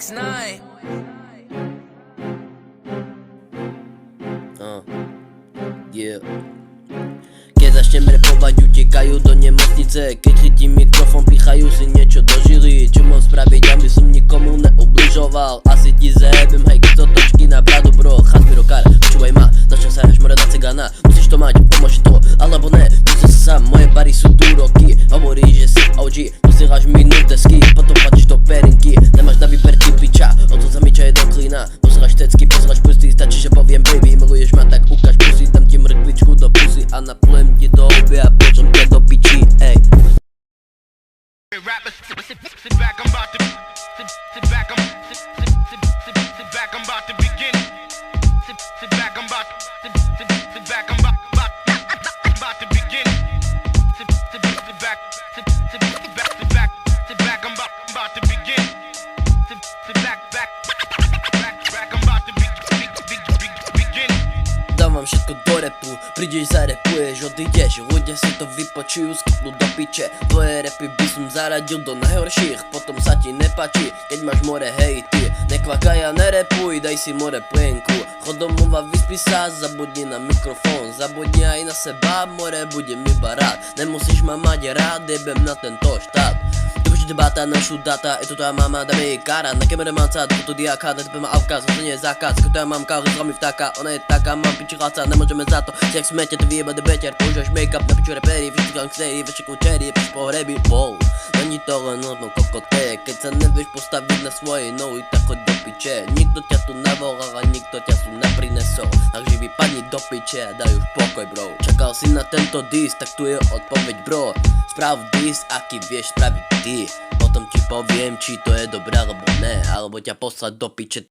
6ix9ine. Yeah. Keď začnem repovať, utekajú do nemocnice. Keď chytím mikrofón, pichajú si niečo do žily. Čo mám spraviť, aby som nikomu neubližoval? Asi ti zajebem, hej, keď to točky na bradu, bro. Chasmi rokár, počúvaj ma, začal sa hraš more na cigana. Musíš to mať, pomôže to, alebo ne. Musíš sa sám, moje bary sú tu roky. Hovoríš, že si OG, posielaš mi nudesky, potom platíš to perinky. Nemáš na výber ty piča, o to zamiča je do klína. Posielaš tecky, posielaš pusty, stačí, že poviem baby. Miluješ ma, tak ukáž pusy, dám ti mrkvičku do pusy a naplujem ti do huby a potom ťa do piči, ej. Rappers, sit back, I'm about to sit back, I'm about to begin. Sit back, I'm about sit back, I'm about to begin. Sit back, I'm about to begin. Sit back, I'm about to begin. Dávam všetko do repu, prídeš, zarepuješ, odídeš. Ľudia si to vypočujú, skipnú do piče. Tvoje repy by som zaradil do najhorších, potom sa ti nepáči, keď máš more hejty. Nekvakaj a nerepuj, daj si more plienku. Chod domov a vyspí sa, zabudni na mikrofón. Zabudni aj na seba, more, budem iba rád. Nemusíš ma mať rád, jebem na tento štát. Debata, našu data, je to tvoja mama, dáme jej kára. Na kamere mám cád, toto diaká, na tebe má avkaz, to nie je zákaz. Ako tvoja mamka, ale zlomi vtáka, ona je taká, mám piči chlapca, nemôžeme za to. Si jak smete, to vyjebať beťar, používaš make-up, na piču reperi, všetci gangsteri, všetci koučeri, pič pohrebi, wow. Není to len hodno kokoté, keď sa nevieš postaviť na svojej nohy, tak choď do piče. Nikto ťa tu navolal a nikto ťa tu neprinesol, takže vypadni do piče a daj už pokoj, bro. Čakal si na tento diss, tak tu je odpoveď, bro. Sprav diss, aký vieš spraviť ty. Potom ti poviem, či to je dobré alebo ne, alebo ťa poslať do piče.